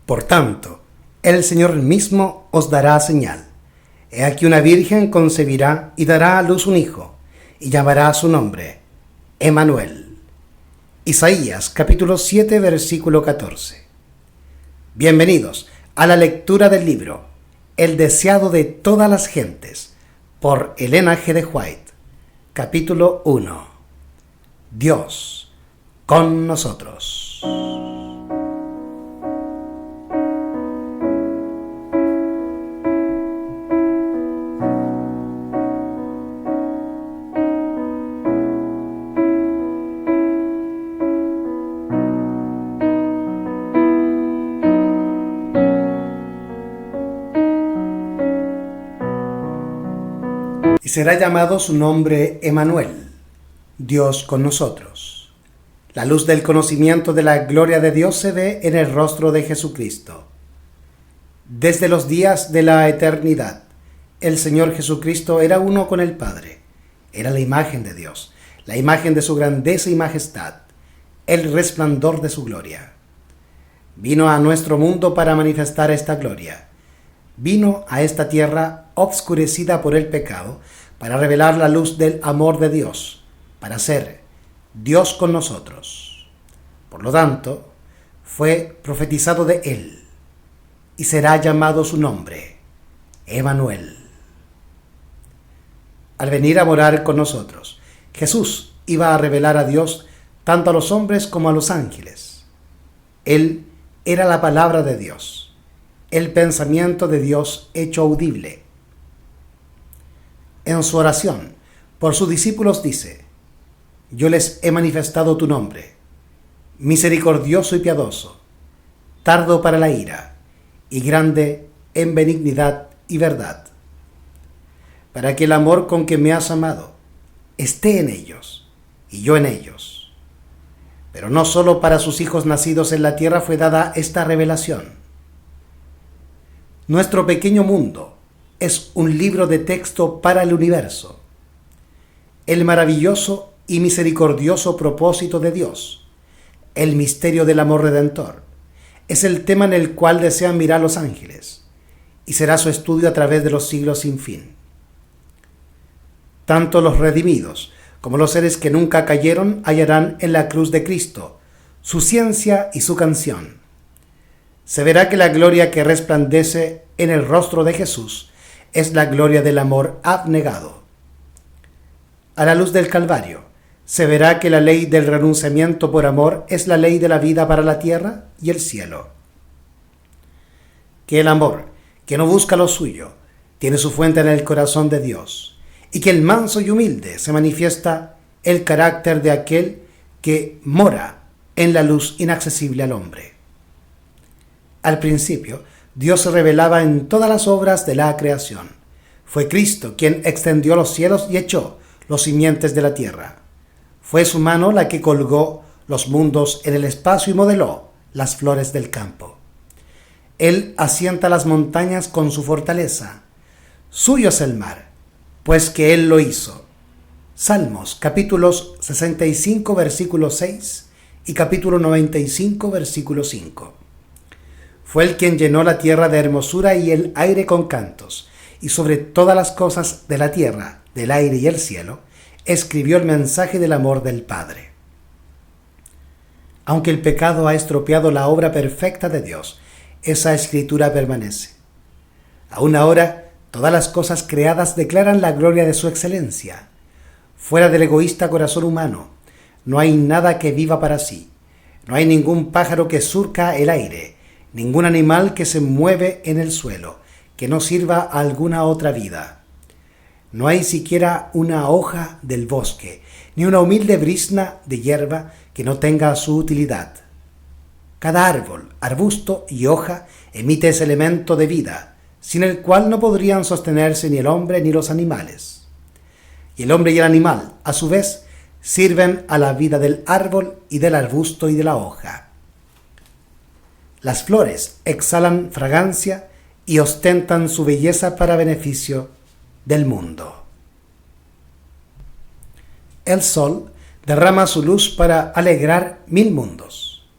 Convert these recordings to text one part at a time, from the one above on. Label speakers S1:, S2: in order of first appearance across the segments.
S1: Por tanto, el Señor mismo os dará señal. He aquí una virgen concebirá y dará a luz un hijo, y llamará su nombre Emmanuel. Isaías capítulo 7 versículo 14. Bienvenidos a la lectura del libro El deseado de todas las gentes, por Elena G. de White. Capítulo 1. Dios con nosotros. Y será llamado su nombre Emmanuel, Dios con nosotros. La luz del conocimiento de la gloria de Dios se ve en el rostro de Jesucristo. Desde los días de la eternidad, el Señor Jesucristo era uno con el Padre. Era la imagen de Dios, la imagen de su grandeza y majestad, el resplandor de su gloria. Vino a nuestro mundo para manifestar esta gloria. Vino a esta tierra obscurecida por el pecado para revelar la luz del amor de Dios, para ser Dios con nosotros. Por lo tanto, fue profetizado de él y será llamado su nombre, Emmanuel. Al venir a morar con nosotros, Jesús iba a revelar a Dios tanto a los hombres como a los ángeles. Él era la palabra de Dios, el pensamiento de Dios hecho audible. En su oración, por sus discípulos dice: yo les he manifestado tu nombre, misericordioso y piadoso, tardo para la ira, y grande en benignidad y verdad, para que el amor con que me has amado esté en ellos, y yo en ellos. Pero no solo para sus hijos nacidos en la tierra fue dada esta revelación. Nuestro pequeño mundo es un libro de texto para el universo. El maravilloso y misericordioso propósito de Dios, el misterio del amor redentor, es el tema en el cual desean mirar los ángeles, y será su estudio a través de los siglos sin fin. Tanto los redimidos como los seres que nunca cayeron hallarán en la cruz de Cristo su ciencia y su canción. Se verá que la gloria que resplandece en el rostro de Jesús es la gloria del amor abnegado. A la luz del Calvario, se verá que la ley del renunciamiento por amor es la ley de la vida para la tierra y el cielo. Que el amor, que no busca lo suyo, tiene su fuente en el corazón de Dios, y que el manso y humilde se manifiesta el carácter de aquel que mora en la luz inaccesible al hombre. Al principio, Dios se revelaba en todas las obras de la creación. Fue Cristo quien extendió los cielos y echó los simientes de la tierra. Fue su mano la que colgó los mundos en el espacio y modeló las flores del campo. Él asienta las montañas con su fortaleza. Suyo es el mar, pues que Él lo hizo. Salmos capítulos 65 versículo 6 y capítulo 95 versículo 5. Fue el quien llenó la tierra de hermosura y el aire con cantos, y sobre todas las cosas de la tierra, del aire y el cielo, escribió el mensaje del amor del Padre. Aunque el pecado ha estropeado la obra perfecta de Dios, esa escritura permanece. Aún ahora, todas las cosas creadas declaran la gloria de su excelencia. Fuera del egoísta corazón humano, no hay nada que viva para sí. No hay ningún pájaro que surca el aire, ningún animal que se mueve en el suelo, que no sirva a alguna otra vida. No hay siquiera una hoja del bosque, ni una humilde brizna de hierba que no tenga su utilidad. Cada árbol, arbusto y hoja emite ese elemento de vida, sin el cual no podrían sostenerse ni el hombre ni los animales. Y el hombre y el animal, a su vez, sirven a la vida del árbol y del arbusto y de la hoja. Las flores exhalan fragancia y ostentan su belleza para beneficio del mundo. El sol derrama su luz para alegrar 1000 mundos.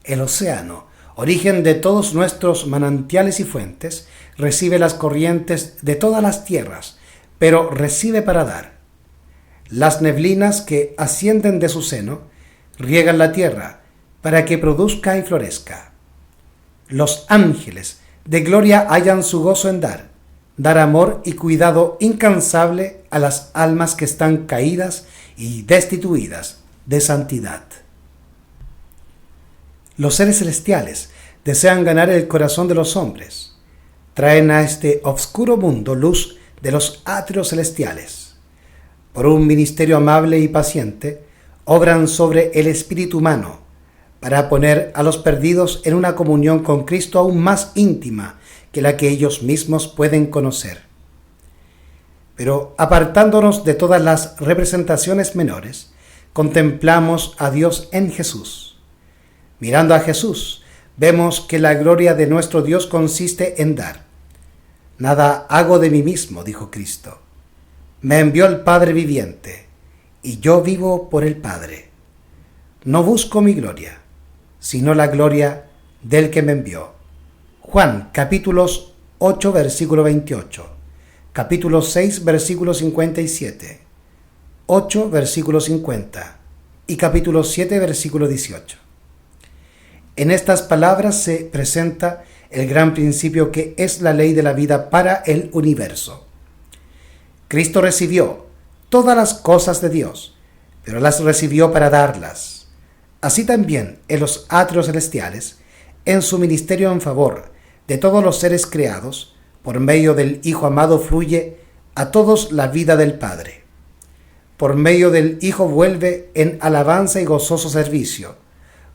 S1: El océano origen de todos nuestros manantiales y fuentes, recibe las corrientes de todas las tierras, pero recibe para dar. Las neblinas que ascienden de su seno riegan la tierra para que produzca y florezca. Los ángeles de gloria hallan su gozo en dar amor y cuidado incansable a las almas que están caídas y destituidas de santidad. Los seres celestiales desean ganar el corazón de los hombres. Traen a este obscuro mundo luz de los atrios celestiales. Por un ministerio amable y paciente, obran sobre el espíritu humano para poner a los perdidos en una comunión con Cristo aún más íntima que la que ellos mismos pueden conocer. Pero apartándonos de todas las representaciones menores, contemplamos a Dios en Jesús. Mirando a Jesús, vemos que la gloria de nuestro Dios consiste en dar. Nada hago de mí mismo, dijo Cristo. Me envió el Padre viviente, y yo vivo por el Padre. No busco mi gloria, sino la gloria del que me envió. Juan, capítulos 8, versículo 28, capítulo 6, versículo 57, 8, versículo 50 y capítulo 7, versículo 18. En estas palabras se presenta el gran principio que es la ley de la vida para el universo. Cristo recibió todas las cosas de Dios, pero las recibió para darlas. Así también en los atrios celestiales, en su ministerio en favor de todos los seres creados, por medio del Hijo amado fluye a todos la vida del Padre. Por medio del Hijo vuelve en alabanza y gozoso servicio,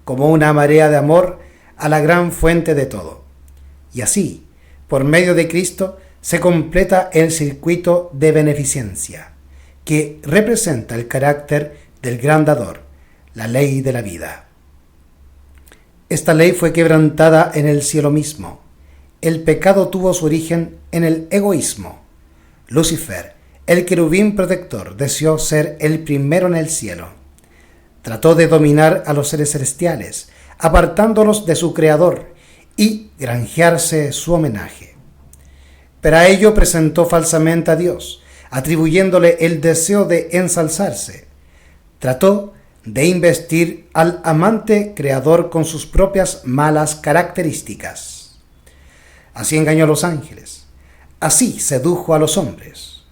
S1: como una marea de amor a la gran fuente de todo. Y así, por medio de Cristo, se completa el circuito de beneficencia, que representa el carácter del gran dador, la ley de la vida. Esta ley fue quebrantada en el cielo mismo. El pecado tuvo su origen en el egoísmo. Lucifer, el querubín protector, deseó ser el primero en el cielo. Trató de dominar a los seres celestiales, apartándolos de su Creador y granjearse su homenaje. Para ello presentó falsamente a Dios, atribuyéndole el deseo de ensalzarse. Trató de investir al amante Creador con sus propias malas características. Así engañó a los ángeles. Así sedujo a los hombres.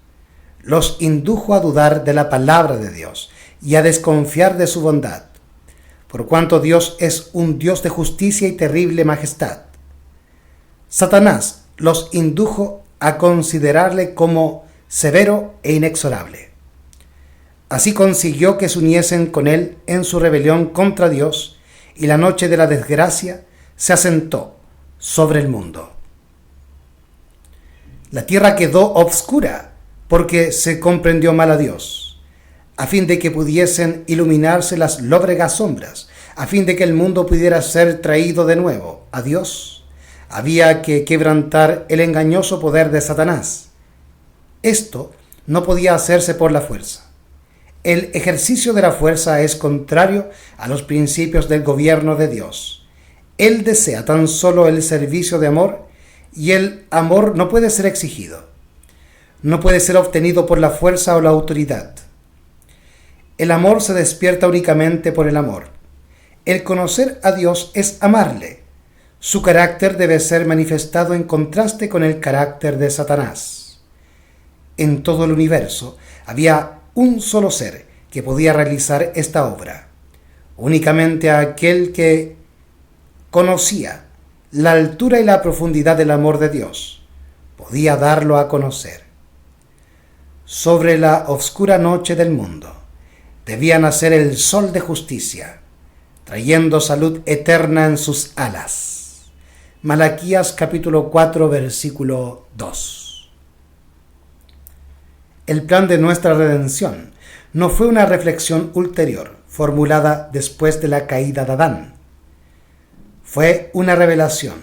S1: Los indujo a dudar de la palabra de Dios y a desconfiar de su bondad, por cuanto Dios es un Dios de justicia y terrible majestad. Satanás los indujo a considerarle como severo e inexorable. Así consiguió que se uniesen con él en su rebelión contra Dios, y la noche de la desgracia se asentó sobre el mundo. La tierra quedó obscura porque se comprendió mal a Dios, a fin de que pudiesen iluminarse las lóbregas sombras, a fin de que el mundo pudiera ser traído de nuevo a Dios. Había que quebrantar el engañoso poder de Satanás. Esto no podía hacerse por la fuerza. El ejercicio de la fuerza es contrario a los principios del gobierno de Dios. Él desea tan solo el servicio de amor, y el amor no puede ser exigido. No puede ser obtenido por la fuerza o la autoridad. El amor se despierta únicamente por el amor. El conocer a Dios es amarle. Su carácter debe ser manifestado en contraste con el carácter de Satanás. En todo el universo había un solo ser que podía realizar esta obra. Únicamente aquel que conocía la altura y la profundidad del amor de Dios podía darlo a conocer. Sobre la oscura noche del mundo debía nacer el sol de justicia, trayendo salud eterna en sus alas. Malaquías capítulo 4, versículo 2. El plan de nuestra redención no fue una reflexión ulterior, formulada después de la caída de Adán. Fue una revelación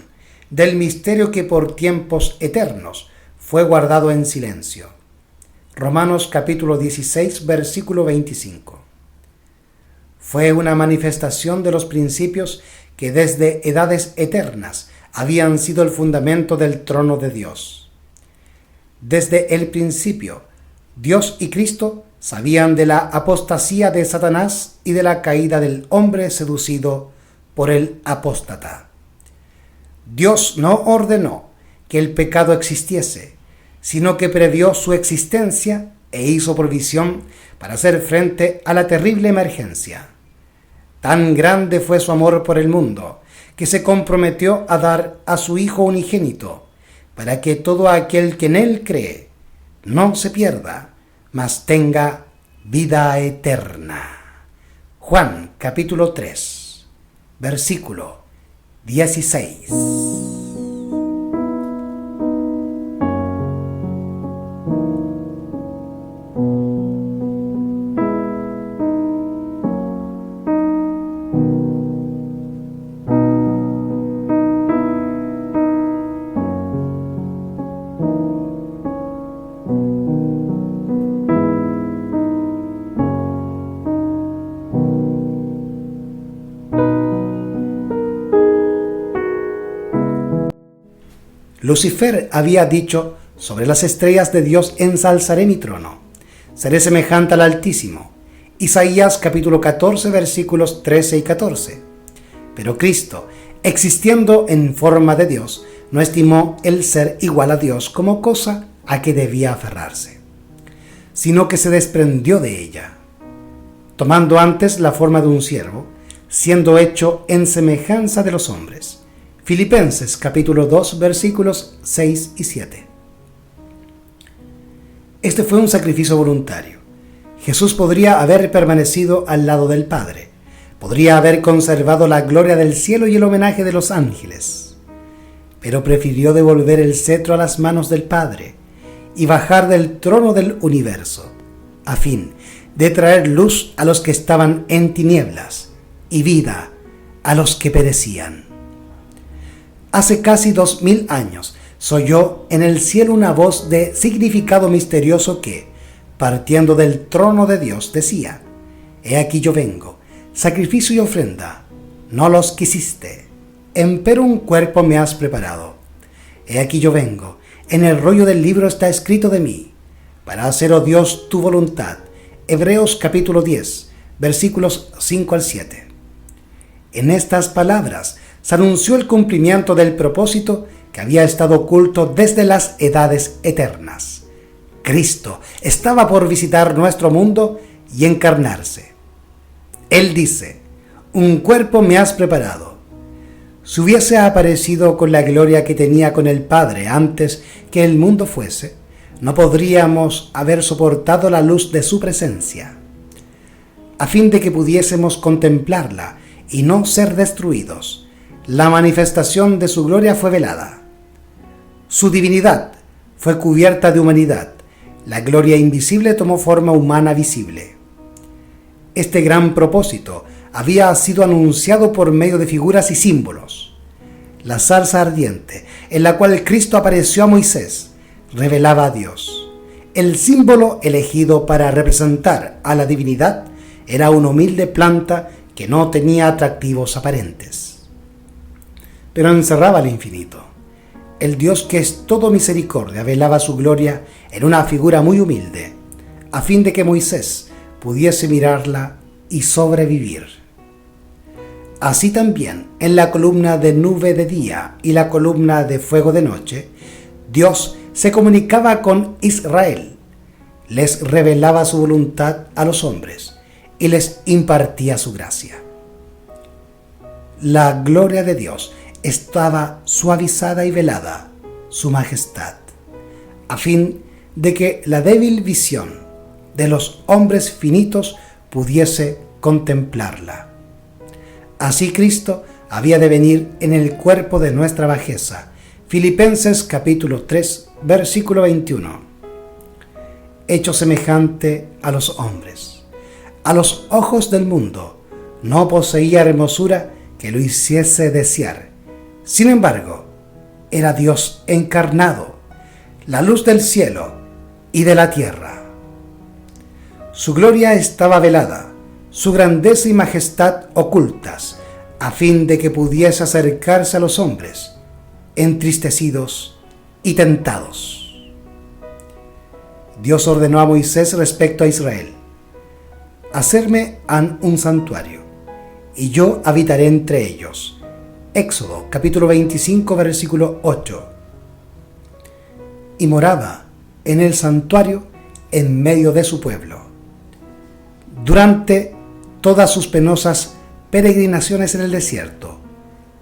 S1: del misterio que por tiempos eternos fue guardado en silencio. Romanos capítulo 16, versículo 25. Fue una manifestación de los principios que desde edades eternas habían sido el fundamento del trono de Dios. Desde el principio, Dios y Cristo sabían de la apostasía de Satanás y de la caída del hombre seducido por el apóstata. Dios no ordenó que el pecado existiese, sino que previó su existencia e hizo provisión para hacer frente a la terrible emergencia. Tan grande fue su amor por el mundo, que se comprometió a dar a su Hijo unigénito, para que todo aquel que en él cree no se pierda, mas tenga vida eterna. Juan capítulo 3, versículo 16. Lucifer había dicho: sobre las estrellas de Dios ensalzaré mi trono, seré semejante al Altísimo. Isaías capítulo 14 versículos 13 y 14. Pero Cristo, existiendo en forma de Dios, no estimó el ser igual a Dios como cosa a que debía aferrarse, sino que se desprendió de ella, tomando antes la forma de un siervo, siendo hecho en semejanza de los hombres. Filipenses capítulo 2 versículos 6 y 7. Este fue un sacrificio voluntario. Jesús podría haber permanecido al lado del Padre, podría haber conservado la gloria del cielo y el homenaje de los ángeles, pero prefirió devolver el cetro a las manos del Padre y bajar del trono del universo, a fin de traer luz a los que estaban en tinieblas y vida a los que perecían. Hace casi 2000 años se oyó en el cielo una voz de significado misterioso que, partiendo del trono de Dios, decía: He aquí yo vengo, sacrificio y ofrenda, no los quisiste, empero un cuerpo me has preparado. He aquí yo vengo, en el rollo del libro está escrito de mí, para hacer, oh Dios, tu voluntad. Hebreos capítulo 10, versículos 5 al 7. En estas palabras se anunció el cumplimiento del propósito que había estado oculto desde las edades eternas. Cristo estaba por visitar nuestro mundo y encarnarse. Él dice: un cuerpo me has preparado. Si hubiese aparecido con la gloria que tenía con el Padre antes que el mundo fuese, no podríamos haber soportado la luz de su presencia. A fin de que pudiésemos contemplarla y no ser destruidos, la manifestación de su gloria fue velada. Su divinidad fue cubierta de humanidad. La gloria invisible tomó forma humana visible. Este gran propósito había sido anunciado por medio de figuras y símbolos. La zarza ardiente, en la cual Cristo apareció a Moisés, revelaba a Dios. El símbolo elegido para representar a la divinidad era una humilde planta que no tenía atractivos aparentes, pero encerraba el infinito. El Dios que es todo misericordia velaba su gloria en una figura muy humilde, a fin de que Moisés pudiese mirarla y sobrevivir. Así también, en la columna de nube de día y la columna de fuego de noche, Dios se comunicaba con Israel, les revelaba su voluntad a los hombres y les impartía su gracia. La gloria de Dios estaba suavizada y velada, su majestad, a fin de que la débil visión de los hombres finitos pudiese contemplarla. Así Cristo había de venir en el cuerpo de nuestra bajeza. Filipenses capítulo 3, versículo 21. Hecho semejante a los hombres. A los ojos del mundo no poseía hermosura que lo hiciese desear. Sin embargo, era Dios encarnado, la luz del cielo y de la tierra. Su gloria estaba velada, su grandeza y majestad ocultas, a fin de que pudiese acercarse a los hombres, entristecidos y tentados. Dios ordenó a Moisés respecto a Israel: hacerme han un santuario, y yo habitaré entre ellos. Éxodo capítulo 25 versículo 8. Y moraba en el santuario en medio de su pueblo. Durante todas sus penosas peregrinaciones en el desierto,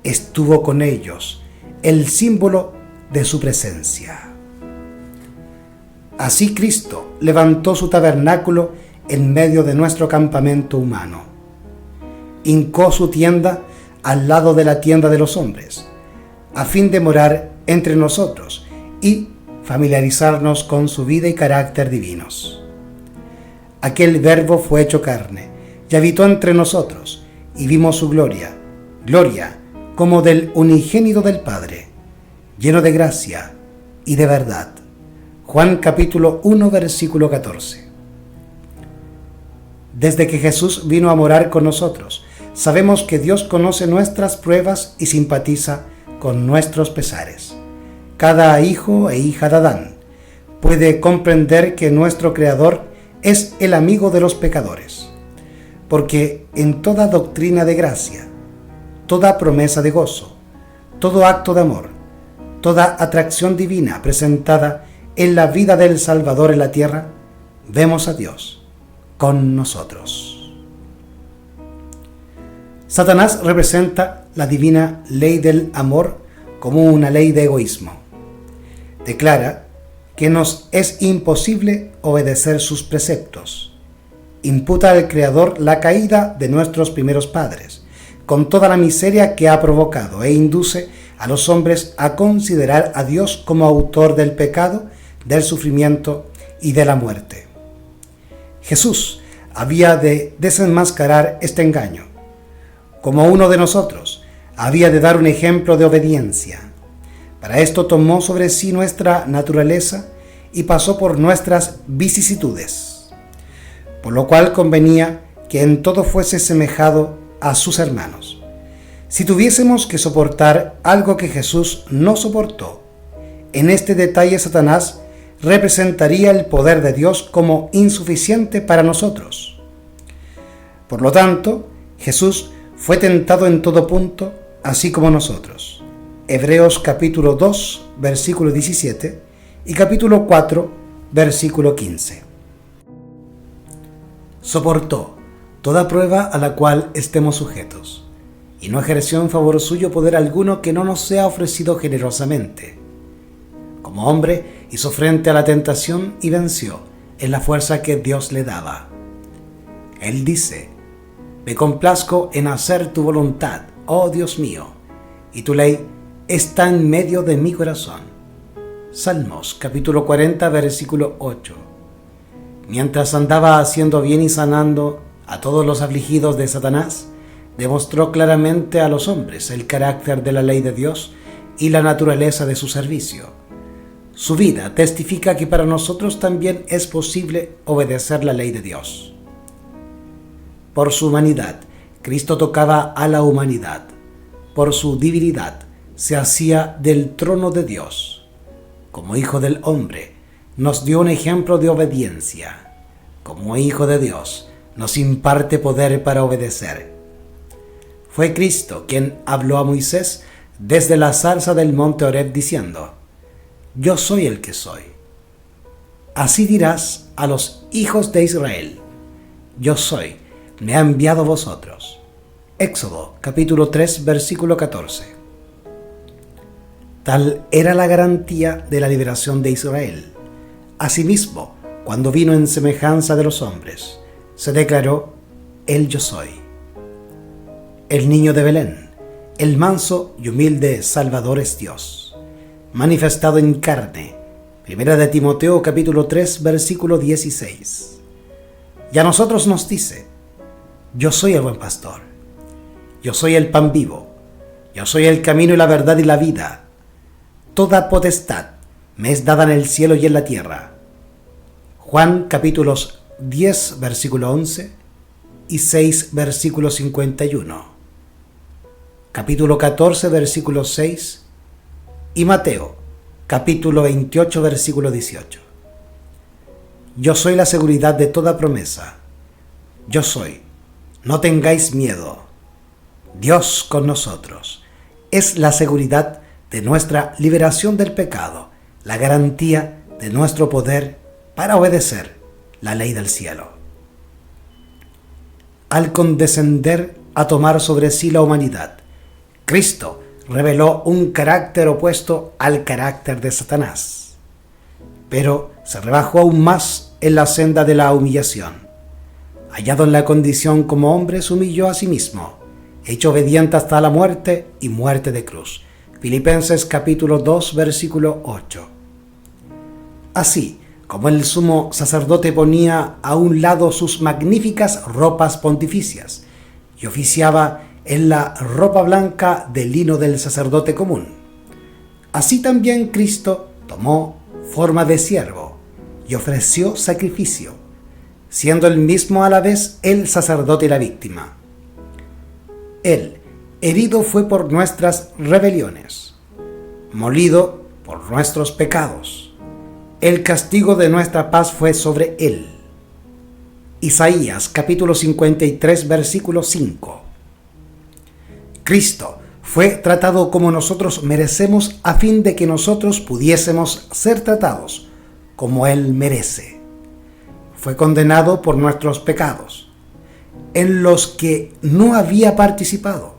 S1: estuvo con ellos, el símbolo de su presencia. Así Cristo levantó su tabernáculo en medio de nuestro campamento humano. Hincó su tienda al lado de la tienda de los hombres, a fin de morar entre nosotros y familiarizarnos con su vida y carácter divinos. Aquel Verbo fue hecho carne y habitó entre nosotros, y vimos su gloria, gloria como del unigénito del Padre, lleno de gracia y de verdad. Juan capítulo 1 versículo 14. Desde que Jesús vino a morar con nosotros, sabemos que Dios conoce nuestras pruebas y simpatiza con nuestros pesares. Cada hijo e hija de Adán puede comprender que nuestro Creador es el amigo de los pecadores, porque en toda doctrina de gracia, toda promesa de gozo, todo acto de amor, toda atracción divina presentada en la vida del Salvador en la tierra, vemos a Dios con nosotros. Satanás representa la divina ley del amor como una ley de egoísmo. Declara que nos es imposible obedecer sus preceptos. Imputa al Creador la caída de nuestros primeros padres, con toda la miseria que ha provocado, e induce a los hombres a considerar a Dios como autor del pecado, del sufrimiento y de la muerte. Jesús había de desenmascarar este engaño. Como uno de nosotros, había de dar un ejemplo de obediencia. Para esto tomó sobre sí nuestra naturaleza y pasó por nuestras vicisitudes, por lo cual convenía que en todo fuese semejado a sus hermanos. Si tuviésemos que soportar algo que Jesús no soportó, en este detalle Satanás representaría el poder de Dios como insuficiente para nosotros. Por lo tanto, Jesús fue tentado en todo punto, así como nosotros. Hebreos capítulo 2, versículo 17 y capítulo 4, versículo 15. Soportó toda prueba a la cual estemos sujetos, y no ejerció en favor suyo poder alguno que no nos sea ofrecido generosamente. Como hombre, hizo frente a la tentación y venció en la fuerza que Dios le daba. Él dice: me complazco en hacer tu voluntad, oh Dios mío, y tu ley está en medio de mi corazón. Salmos capítulo 40 versículo 8. Mientras andaba haciendo bien y sanando a todos los afligidos de Satanás, demostró claramente a los hombres el carácter de la ley de Dios y la naturaleza de su servicio. Su vida testifica que para nosotros también es posible obedecer la ley de Dios. Por su humanidad, Cristo tocaba a la humanidad. Por su divinidad, se hacía del trono de Dios. Como hijo del hombre, nos dio un ejemplo de obediencia. Como hijo de Dios, nos imparte poder para obedecer. Fue Cristo quien habló a Moisés desde la zarza del monte Horeb diciendo: yo soy el que soy. Así dirás a los hijos de Israel: yo soy, me ha enviado a vosotros. Éxodo capítulo 3 versículo 14. Tal era la garantía de la liberación de Israel. Asimismo, cuando vino en semejanza de los hombres, se declaró: el yo soy. El niño de Belén, el manso y humilde Salvador es Dios, manifestado en carne. Primera de Timoteo capítulo 3 versículo 16. Y a nosotros nos dice: yo soy el buen pastor, yo soy el pan vivo, yo soy el camino y la verdad y la vida. Toda potestad me es dada en el cielo y en la tierra. Juan capítulos 10 versículo 11 y 6 versículo 51. capítulo 14, versículo 6, y Mateo, capítulo 28, versículo 18. Yo soy la seguridad de toda promesa. Yo soy. No tengáis miedo. Dios con nosotros. Es la seguridad de nuestra liberación del pecado, la garantía de nuestro poder para obedecer la ley del cielo. Al condescender a tomar sobre sí la humanidad, Cristo reveló un carácter opuesto al carácter de Satanás, pero se rebajó aún más en la senda de la humillación. Hallado en la condición como hombre, se humilló a sí mismo, hecho obediente hasta la muerte y muerte de cruz. Filipenses capítulo 2, versículo 8. Así como el sumo sacerdote ponía a un lado sus magníficas ropas pontificias y oficiaba en la ropa blanca de lino del sacerdote común, así también Cristo tomó forma de siervo y ofreció sacrificio, siendo él mismo a la vez el sacerdote y la víctima. Él, herido fue por nuestras rebeliones, molido por nuestros pecados. El castigo de nuestra paz fue sobre él. Isaías capítulo 53, versículo 5. Cristo fue tratado como nosotros merecemos a fin de que nosotros pudiésemos ser tratados como Él merece. Fue condenado por nuestros pecados, en los que no había participado,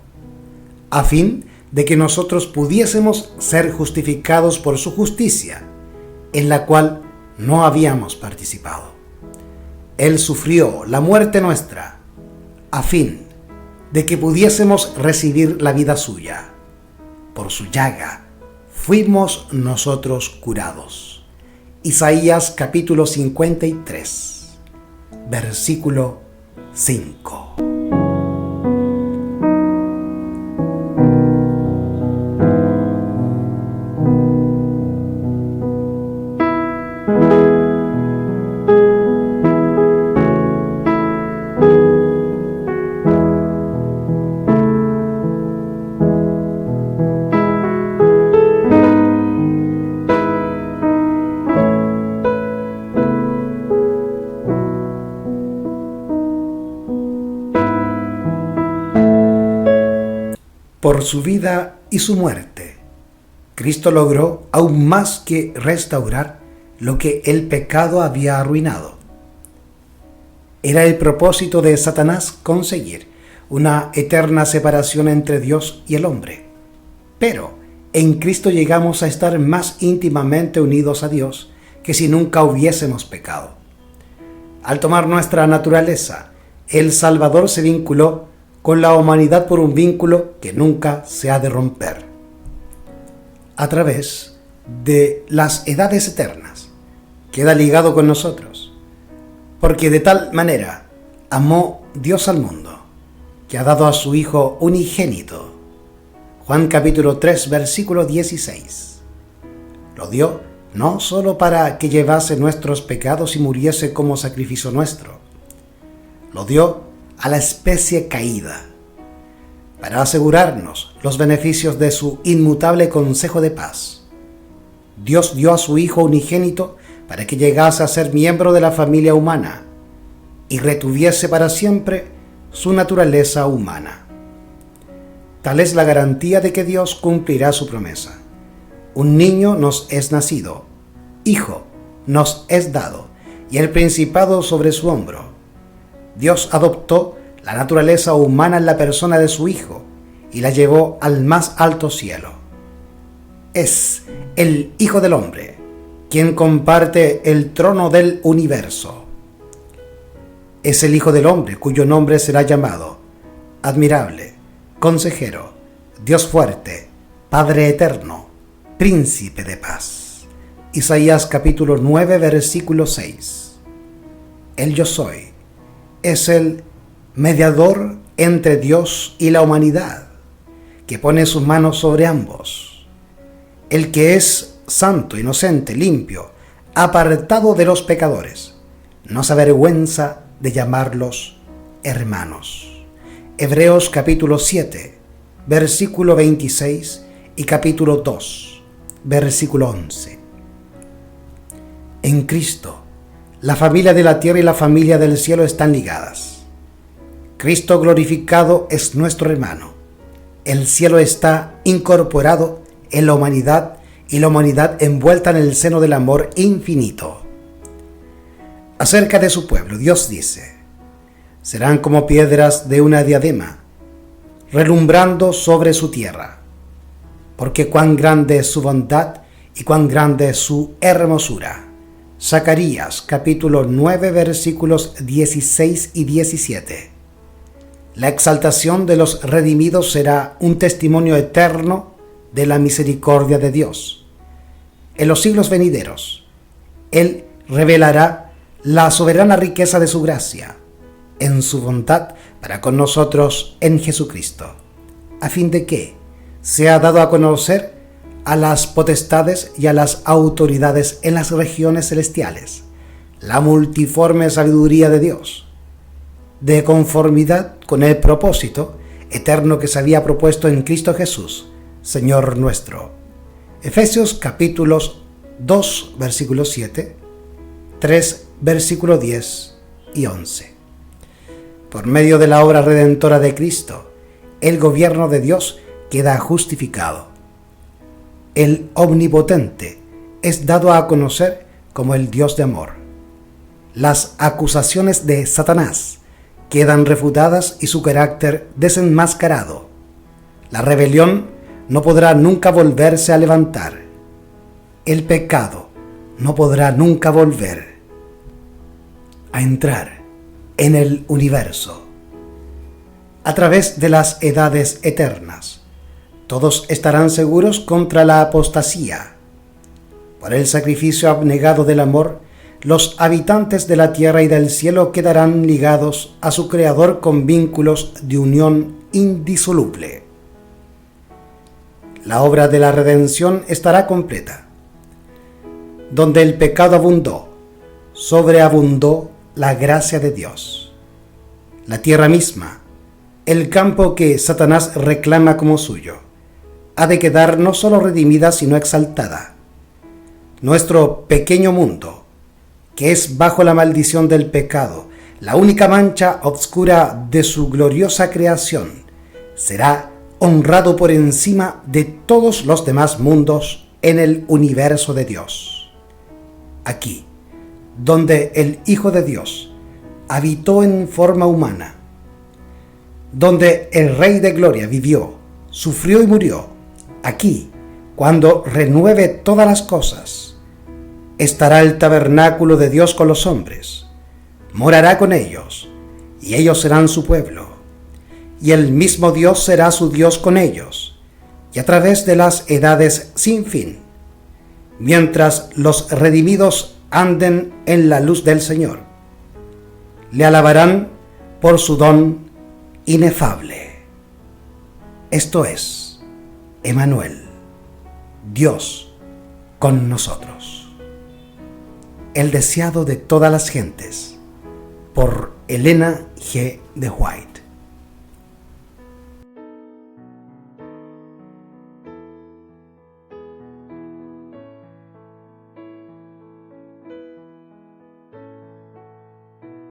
S1: a fin de que nosotros pudiésemos ser justificados por su justicia, en la cual no habíamos participado. Él sufrió la muerte nuestra, a fin de que pudiésemos recibir la vida suya. Por su llaga fuimos nosotros curados. Isaías capítulo 53, versículo 5. Por su vida y su muerte, Cristo logró aún más que restaurar lo que el pecado había arruinado. Era el propósito de Satanás conseguir una eterna separación entre Dios y el hombre. Pero en Cristo llegamos a estar más íntimamente unidos a Dios que si nunca hubiésemos pecado. Al tomar nuestra naturaleza, el Salvador se vinculó con la humanidad por un vínculo que nunca se ha de romper. A través de las edades eternas, queda ligado con nosotros, porque de tal manera amó Dios al mundo, que ha dado a su Hijo unigénito. Juan capítulo 3, versículo 16. Lo dio no solo para que llevase nuestros pecados y muriese como sacrificio nuestro, lo dio a la especie caída, para asegurarnos los beneficios de su inmutable consejo de paz. Dios dio a su Hijo unigénito para que llegase a ser miembro de la familia humana y retuviese para siempre su naturaleza humana. Tal es la garantía de que Dios cumplirá su promesa. Un niño nos es nacido, hijo nos es dado, y el principado sobre su hombro. Dios adoptó la naturaleza humana en la persona de su Hijo y la llevó al más alto cielo. Es el Hijo del Hombre quien comparte el trono del universo. Es el Hijo del Hombre cuyo nombre será llamado Admirable, Consejero, Dios Fuerte, Padre Eterno, Príncipe de Paz. Isaías capítulo 9, versículo 6. El Yo Soy es el mediador entre Dios y la humanidad, que pone sus manos sobre ambos. El que es santo, inocente, limpio, apartado de los pecadores, no se avergüenza de llamarlos hermanos. Hebreos capítulo 7, versículo 26 y capítulo 2, versículo 11. En Cristo, la familia de la tierra y la familia del cielo están ligadas. Cristo glorificado es nuestro hermano. El cielo está incorporado en la humanidad y la humanidad envuelta en el seno del amor infinito. Acerca de su pueblo, Dios dice: serán como piedras de una diadema, relumbrando sobre su tierra, porque cuán grande es su bondad y cuán grande es su hermosura. Zacarías capítulo 9 versículos 16 y 17. La exaltación de los redimidos será un testimonio eterno de la misericordia de Dios. En los siglos venideros, Él revelará la soberana riqueza de su gracia, en su bondad para con nosotros en Jesucristo, a fin de que sea dado a conocer a las potestades y a las autoridades en las regiones celestiales la multiforme sabiduría de Dios, de conformidad con el propósito eterno que se había propuesto en Cristo Jesús, Señor nuestro. Efesios capítulos 2, versículo 7, 3, versículo 10 y 11. Por medio de la obra redentora de Cristo, el gobierno de Dios queda justificado. El Omnipotente es dado a conocer como el Dios de amor. Las acusaciones de Satanás quedan refutadas y su carácter desenmascarado. La rebelión no podrá nunca volverse a levantar. El pecado no podrá nunca volver a entrar en el universo. A través de las edades eternas, todos estarán seguros contra la apostasía. Por el sacrificio abnegado del amor, los habitantes de la tierra y del cielo quedarán ligados a su Creador con vínculos de unión indisoluble. La obra de la redención estará completa. Donde el pecado abundó, sobreabundó la gracia de Dios. La tierra misma, el campo que Satanás reclama como suyo, ha de quedar no solo redimida, sino exaltada. Nuestro pequeño mundo, que es bajo la maldición del pecado, la única mancha obscura de su gloriosa creación, será honrado por encima de todos los demás mundos en el universo de Dios. Aquí, donde el Hijo de Dios habitó en forma humana, donde el Rey de Gloria vivió, sufrió y murió, aquí, cuando renueve todas las cosas, estará el tabernáculo de Dios con los hombres, morará con ellos, y ellos serán su pueblo, y el mismo Dios será su Dios con ellos, y a través de las edades sin fin, mientras los redimidos anden en la luz del Señor, le alabarán por su don inefable. Esto es Emmanuel, Dios con nosotros. El deseado de todas las gentes, por Elena G. de White.